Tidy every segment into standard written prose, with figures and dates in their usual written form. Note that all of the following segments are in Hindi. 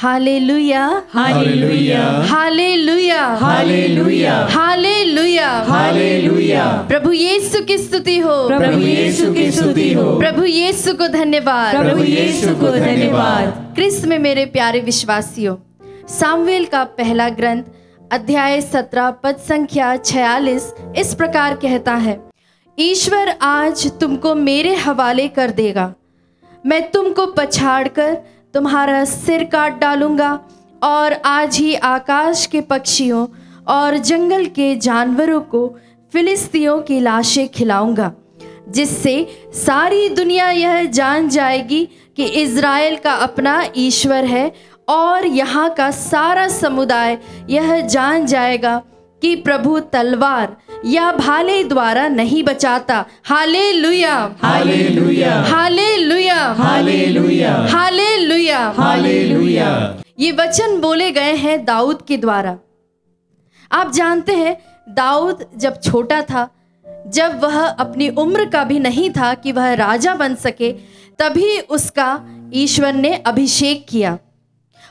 हालेलुया, हालेलुया, हालेलुया, हालेलुया, हालेलुया, हालेलुया। प्रभु यीशु की स्तुति हो, प्रभु यीशु की स्तुति हो, प्रभु यीशु को धन्यवाद, प्रभु यीशु को धन्यवाद। क्रिस्त में मेरे प्यारे विश्वासियों, सामुएल का पहला ग्रंथ अध्याय 17 पद संख्या 46 इस प्रकार कहता है, ईश्वर आज तुमको मेरे हवाले कर देगा, मैं तुमको पछाड़कर तुम्हारा सिर काट डालूंगा और आज ही आकाश के पक्षियों और जंगल के जानवरों को फिलिस्तियों की लाशें खिलाऊंगा, जिससे सारी दुनिया यह जान जाएगी कि इज़राइल का अपना ईश्वर है, और यहाँ का सारा समुदाय यह जान जाएगा कि प्रभु तलवार या भाले द्वारा नहीं बचाता। हालेलुया, हालेलुया, हालेलुया, हालेलुया, हालेलुया, हालेलुया। ये वचन बोले गए हैं दाऊद के द्वारा। आप जानते हैं, दाऊद जब छोटा था, जब वह अपनी उम्र का भी नहीं था कि वह राजा बन सके, तभी उसका ईश्वर ने अभिषेक किया।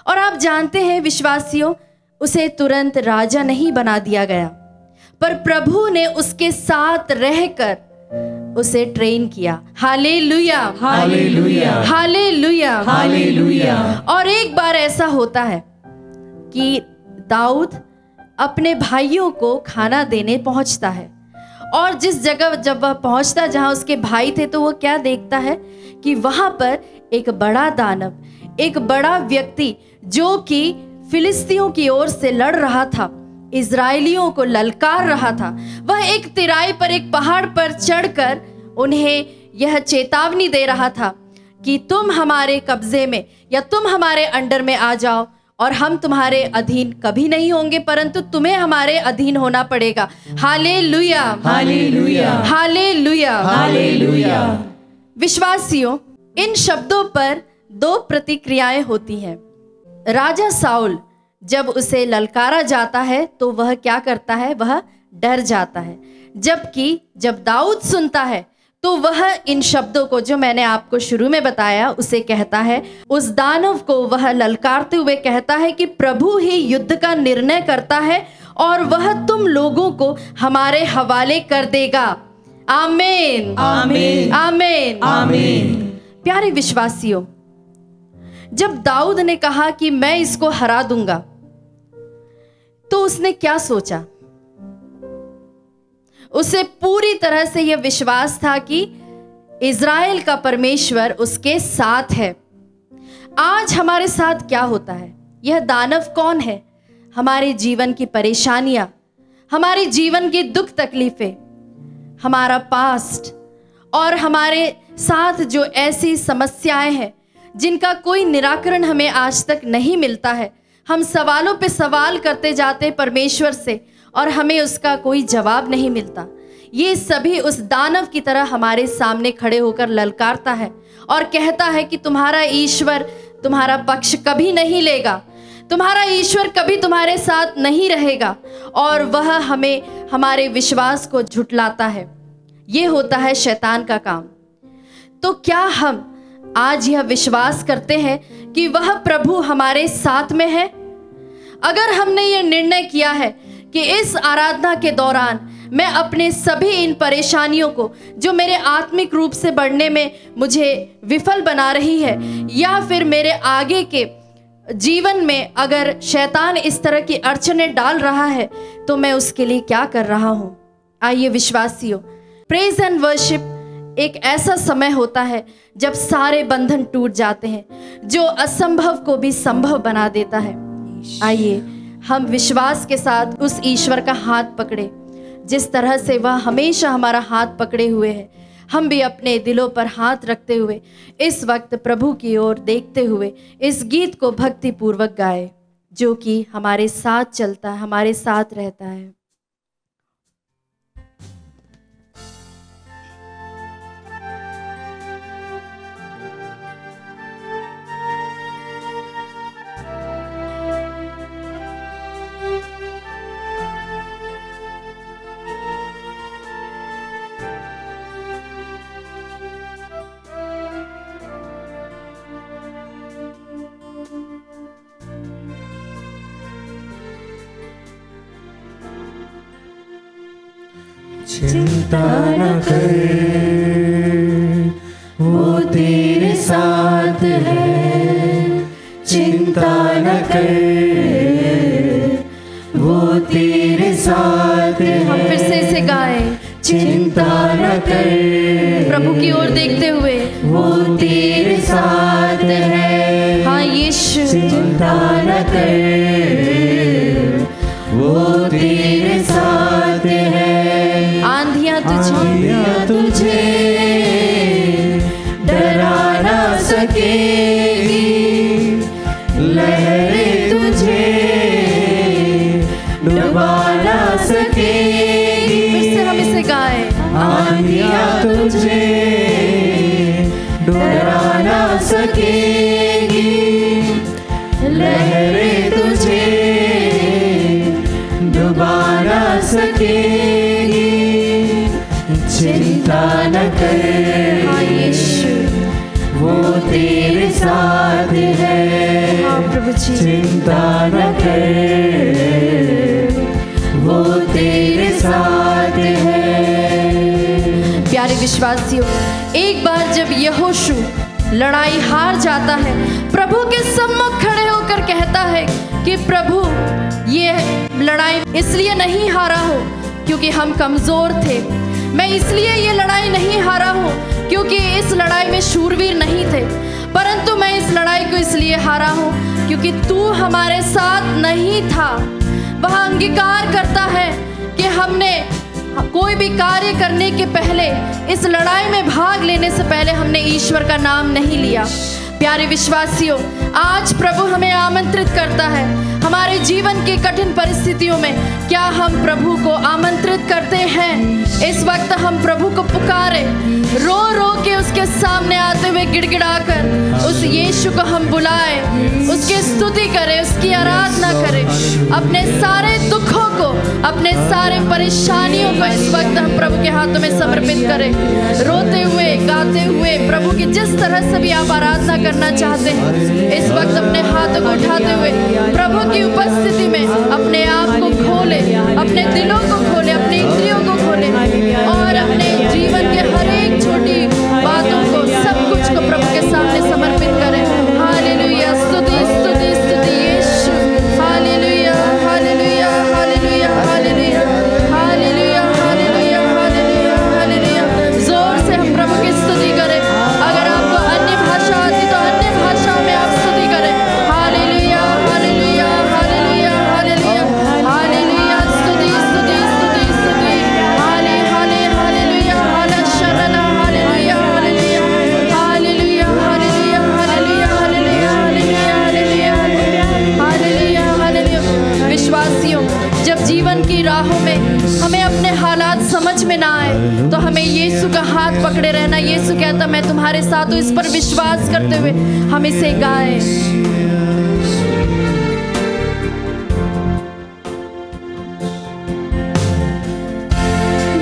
और आप जानते हैं विश्वासियों, उसे तुरंत राजा नहीं बना दिया गया, पर प्रभु ने उसके साथ रहकर उसे ट्रेन किया। हालेलुया, हालेलुया, हालेलुया, हालेलुया। और एक बार ऐसा होता है कि दाऊद अपने भाइयों को खाना देने पहुंचता है, और जिस जगह जब वह पहुंचता जहां उसके भाई थे, तो वो क्या देखता है कि वहां पर एक बड़ा दानव, एक बड़ा व्यक्ति जो कि फिलिस्तियों की ओर से लड़ रहा था, इजरायलियों को ललकार रहा था, वह एक तिराई पर, एक पहाड़ पर चढ़कर उन्हें यह चेतावनी दे रहा था कि तुम हमारे कब्जे में या तुम हमारे अंडर में आ जाओ, और हम तुम्हारे अधीन कभी नहीं होंगे, परंतु तुम्हें हमारे अधीन होना पड़ेगा। हालेलुया, हालेलुया, हालेलुया, हालेलुया। विश्वासियों, इन शब्दों पर दो प्रतिक्रियाएं होती हैं। राजा साउल जब उसे ललकारा जाता है तो वह क्या करता है? वह डर जाता है। जबकि जब दाऊद सुनता है तो वह इन शब्दों को, जो मैंने आपको शुरू में बताया, उसे कहता है। उस दानव को वह ललकारते हुए कहता है कि प्रभु ही युद्ध का निर्णय करता है और वह तुम लोगों को हमारे हवाले कर देगा। आमीन, आमीन, आमीन, आमीन। प्यारे विश्वासियों, जब दाऊद ने कहा कि मैं इसको हरा दूंगा, तो उसने क्या सोचा? उसे पूरी तरह से यह विश्वास था कि इज़राइल का परमेश्वर उसके साथ है। आज हमारे साथ क्या होता है? यह दानव कौन है? हमारे जीवन की परेशानियां, हमारे जीवन की दुख तकलीफें, हमारा पास्ट, और हमारे साथ जो ऐसी समस्याएं हैं जिनका कोई निराकरण हमें आज तक नहीं मिलता है। हम सवालों पे सवाल करते जाते परमेश्वर से और हमें उसका कोई जवाब नहीं मिलता। ये सभी उस दानव की तरह हमारे सामने खड़े होकर ललकारता है और कहता है कि तुम्हारा ईश्वर तुम्हारा पक्ष कभी नहीं लेगा, तुम्हारा ईश्वर कभी तुम्हारे साथ नहीं रहेगा, और वह हमें हमारे विश्वास को झुठलाता है। ये होता है शैतान का काम। तो क्या हम आज यह विश्वास करते हैं कि वह प्रभु हमारे साथ में है? अगर हमने यह निर्णय किया है कि इस आराधना के दौरान मैं अपने सभी इन परेशानियों को, जो मेरे आत्मिक रूप से बढ़ने में मुझे विफल बना रही है, या फिर मेरे आगे के जीवन में अगर शैतान इस तरह की अड़चनें डाल रहा है, तो मैं उसके लिए क्या कर रहा हूँ? आइए विश्वासियों, प्रेज एंड वर्शिप एक ऐसा समय होता है जब सारे बंधन टूट जाते हैं, जो असंभव को भी संभव बना देता है। आइए हम विश्वास के साथ उस ईश्वर का हाथ पकड़े, जिस तरह से वह हमेशा हमारा हाथ पकड़े हुए है। हम भी अपने दिलों पर हाथ रखते हुए इस वक्त प्रभु की ओर देखते हुए इस गीत को भक्ति पूर्वक गाए, जो कि हमारे साथ चलता है, हमारे साथ रहता है। चिंता न कर, वो तेरे साथ है। चिंता न कर, वो तेरे साथ है। हम फिर से इसे गाएं। चिंता न कर, प्रभु की ओर देखते हुए, वो तेरे साथ है। हाँ यीशु। चिंता न कर, वो तेरे साथ है। आंधियां तुझे डरा ना सकेगी, लहरें तुझे डुबा ना सकेगी। फिर से हम इसे गाएं। आंधियां तुझे डरा ना सकेगी, लहरें तुझे डुबा ना सकेगी। चिंता न कर, हाँ यीशु। वो तेरे साथ है। हाँ प्रभु जी। चिंता न कर, वो तेरे साथ है। प्यारे विश्वासियों, एक बार जब यहोशू लड़ाई हार जाता है, प्रभु के सम्मुख खड़े होकर कहता है कि प्रभु, ये लड़ाई इसलिए नहीं हारा हो क्योंकि हम कमजोर थे। मैं इसलिए ये लड़ाई नहीं हारा हूँ क्योंकि इस लड़ाई में शूरवीर नहीं थे, परंतु मैं इस लड़ाई को इसलिए हारा हूँ क्योंकि तू हमारे साथ नहीं था। वह अंगीकार करता है कि हमने कोई भी कार्य करने के पहले, इस लड़ाई में भाग लेने से पहले हमने ईश्वर का नाम नहीं लिया। प्यारे विश्वासियों, आज प्रभु हमें आमंत्रित करता है। हमारे जीवन की कठिन परिस्थितियों में क्या हम प्रभु को आमंत्रित करते हैं? इस वक्त हम प्रभु को पुकारे, रो रो के उसके सामने आते हुए गिड़गिड़ाकर उस यीशु को हम बुलाए, उसकी स्तुति करें, उसकी आराधना करें। अपने सारे दुखों को, अपने सारे परेशानियों को इस वक्त हम प्रभु के हाथों में समर्पित करें। रोते हुए, गाते हुए प्रभु की जिस तरह से भी आप आराधना करना चाहते हैं, इस वक्त अपने हाथों को उठाते हुए प्रभु की उपस्थिति में अपने आप को खोले, अपने दिलों को खोले, अपने इंद्रियों को खोले और अपने जीवन के हर एक छोटी बातों को, सब कुछ को प्रभु के सामने समर्पित करें। हालेलुया, स्तुति स्तुति स्तुति यीशु। हालेलुया हालेलुया हालेलुया हालेलुया हालेलुया हालेलुया हालेलुया हालेलुया। जोर से हम प्रभु की स्तुति करें। अगर आपको अन्य भाषा आती तो अन्य भाषाओं में आप स्तुति करें। हालेलुया हालेलुया हालेलुया हालेलुया हालेलुया। स्तुति स्तुति स्तुति स्तुति। हाले हाले हालेलुया हाले शरण हालेलुया हालेलुया हालेलुया हालेलुया हालेलुया हालेलुया हालेलुया हालेलुया हालेलुया। विश्वासियों, जब जीवन की राहों में हमें अपने हालात समझ में ना आए तो हमें यीशु का हाथ पकड़े रहना। यीशु कहता मैं तुम्हारे साथ हूँ। इस पर विश्वास करते हुए हम इसे गाएं।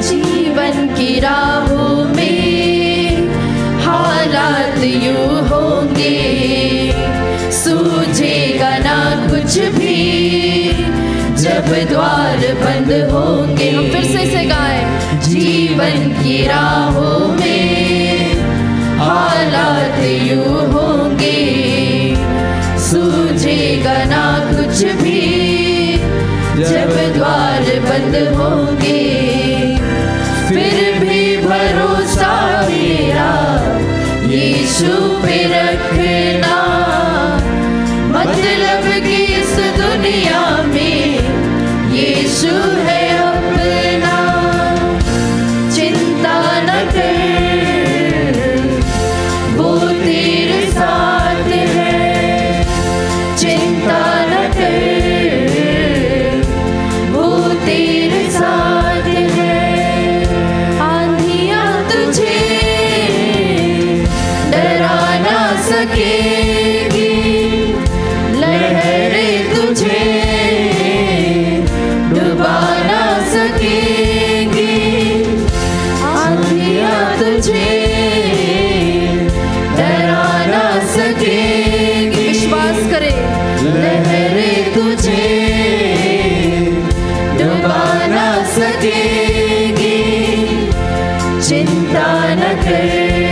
जीवन की राहों में हालात यूं होंगे, सूझेगा ना कुछ भी जब द्वार बंद होंगे। हम फिर से इसे गाएं। जीवन की राहों में हालात यूं होंगे, सूझेगा ना कुछ भी जब द्वार बंद होंगे। फिर भी भरोसा मेरा यीशु पे रखना, मतलब कि इस दुनिया में यीशु है अपना। चिंता न कर, वो तेरे साथ है। चिंता न कर, वो तेरे साथ है। आंधियां तुझे डरा ना सकेगी, लहरें तुझे डुबा ना सकेंगी। आंधियां तुझे डरा ना सकेंगी। विश्वास करें। लहरें तुझे डुबा ना सकेंगी। चिंता न कर,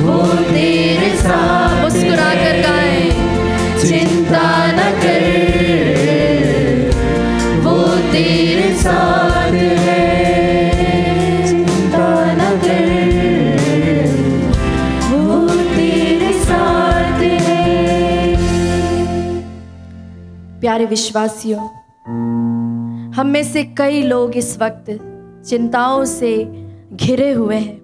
वो तेरे साथ। मुस्कुरा कर गाएं, चिंता न कर, वो तेरे साथ है। चिंता न कर, वो तेरे साथ है। प्यारे विश्वासियों, हम में से कई लोग इस वक्त चिंताओं से घिरे हुए हैं,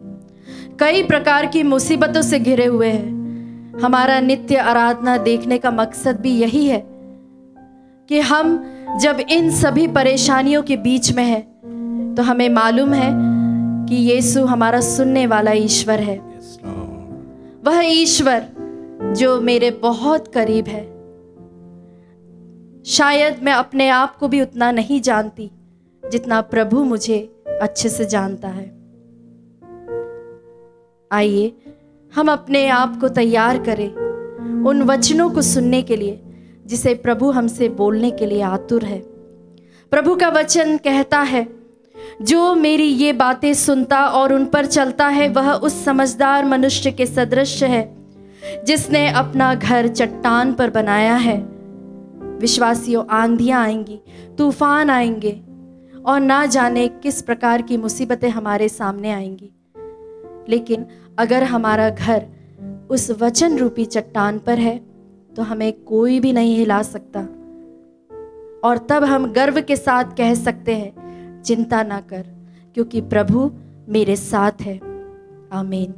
कई प्रकार की मुसीबतों से घिरे हुए हैं। हमारा नित्य आराधना देखने का मकसद भी यही है कि हम जब इन सभी परेशानियों के बीच में हैं तो हमें मालूम है कि यीशु हमारा सुनने वाला ईश्वर है। वह ईश्वर जो मेरे बहुत करीब है। शायद मैं अपने आप को भी उतना नहीं जानती जितना प्रभु मुझे अच्छे से जानता है। आइए हम अपने आप को तैयार करें उन वचनों को सुनने के लिए जिसे प्रभु हमसे बोलने के लिए आतुर है। प्रभु का वचन कहता है, जो मेरी ये बातें सुनता और उन पर चलता है वह उस समझदार मनुष्य के सदृश है जिसने अपना घर चट्टान पर बनाया है। विश्वासियों, आंधियां आएंगी, तूफान आएंगे और ना जाने किस प्रकार की मुसीबतें हमारे सामने आएंगी, लेकिन अगर हमारा घर उस वचन रूपी चट्टान पर है तो हमें कोई भी नहीं हिला सकता। और तब हम गर्व के साथ कह सकते हैं, चिंता ना कर, क्योंकि प्रभु मेरे साथ है। आमीन।